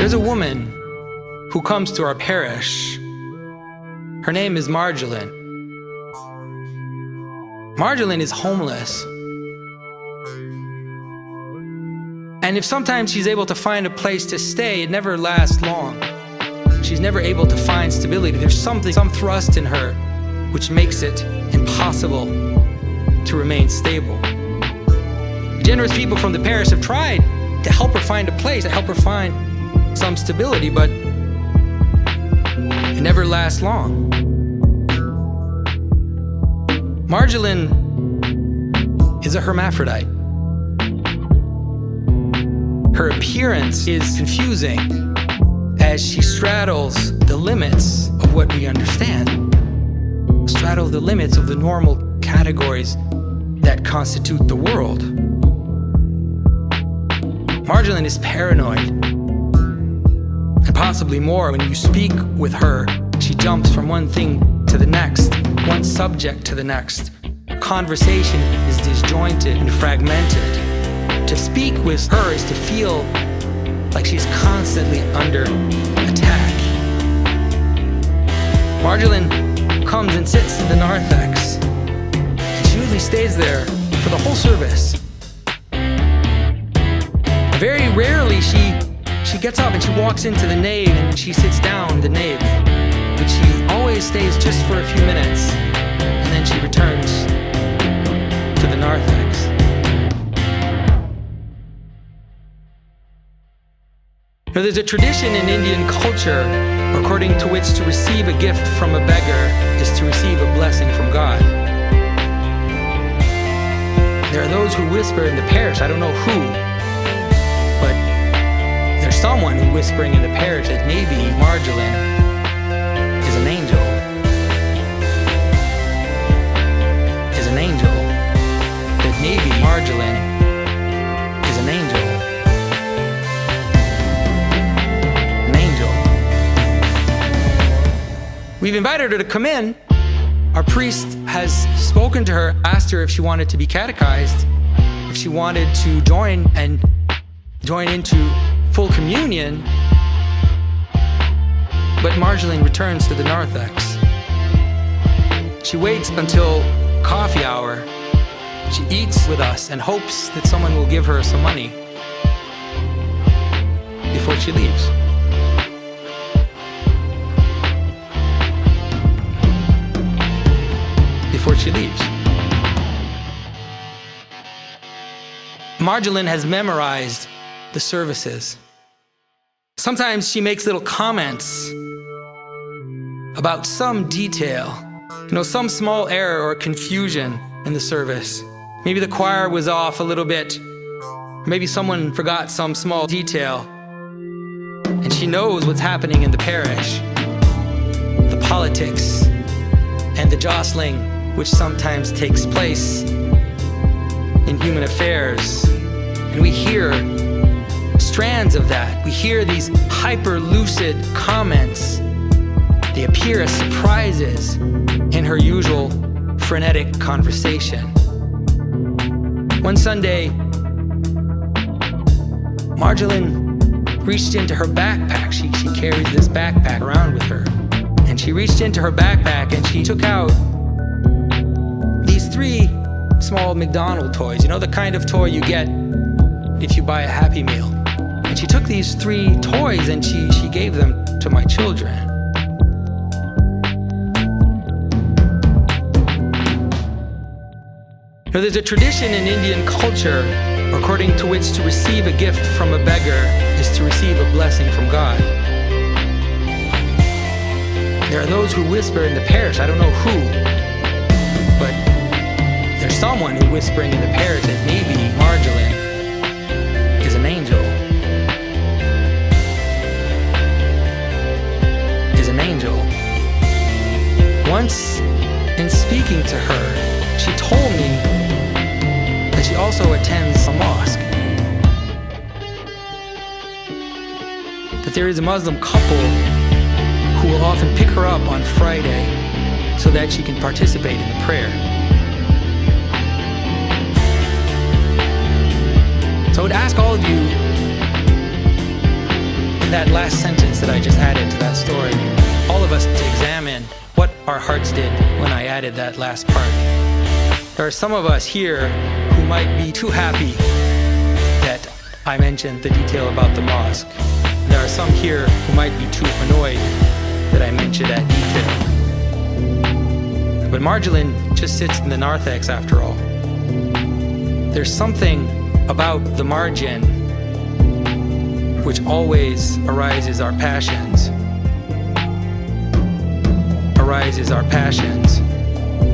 There's a woman who comes to our parish. Her name is Marjolaine. Marjolaine is homeless. And if sometimes she's able to find a place to stay, it never lasts long. She's never able to find stability. There's some thrust in her which makes it impossible to remain stable. Generous people from the parish have tried to help her find a place, to help her find some stability, but it never lasts long. Marjolaine is a hermaphrodite. Her appearance is confusing as she straddles the limits of what we understand, straddles the limits of the normal categories that constitute the world. Marjolaine is paranoid, and possibly more. When you speak with her, she jumps from one thing to the next, one subject to the next. Conversation is disjointed and fragmented. To speak with her is to feel like she's constantly under attack. Marjolaine comes and sits in the narthex, and she usually stays there for the whole service. Very rarely she gets up and she walks into the nave and she sits down in the nave, but she always stays just for a few minutes, and then she returns to the narthex. Now, there's a tradition in Indian culture according to which to receive a gift from a beggar is to receive a blessing from God. There are those who whisper in the parish, I don't know who, but there's someone who's whispering in the parish that maybe Marjolaine is an angel. Is an angel. That maybe Marjolaine is an angel. We've invited her to come in. Our priest has spoken to her, asked her if she wanted to be catechized, if she wanted to join into full communion. But Marjolaine returns to the narthex. She waits until coffee hour. She eats with us and hopes that someone will give her some money before she leaves. Before she leaves. Marjolaine has memorized the services. Sometimes she makes little comments about some detail, some small error or confusion in the service. Maybe the choir was off a little bit. Maybe someone forgot some small detail. And she knows what's happening in the parish. The politics and the jostling which sometimes takes place in human affairs. And we hear strands of that. We hear these hyper-lucid comments. They appear as surprises in her usual frenetic conversation. One Sunday, Marjolaine reached into her backpack. She carries this backpack around with her. And she reached into her backpack and she took out these 3 small McDonald's toys, the kind of toy you get if you buy a Happy Meal. And she took these 3 toys and she gave them to my children. Now, there's a tradition in Indian culture according to which to receive a gift from a beggar is to receive a blessing from God. There are those who whisper in the parish, I don't know who, but there's someone who's whispering in the parish that maybe Marjolaine is an angel. Is an angel. Once, in speaking to her, she told me that she also attends a mosque. That there is a Muslim couple who will often pick her up on Friday so that she can participate in the prayer. So I would ask all of you in that last sentence that I just added to that story, all of us to examine what our hearts did when I added that last part. There are some of us here who might be too happy that I mentioned the detail about the mosque. There are some here who might be too annoyed that I mentioned that detail. But Marjolaine just sits in the narthex after all. There's something about the margin which always arises our passions.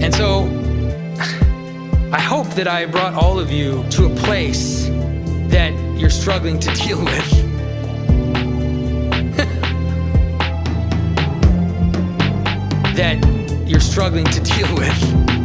And so, I hope that I brought all of you to a place that you're struggling to deal with. That you're struggling to deal with.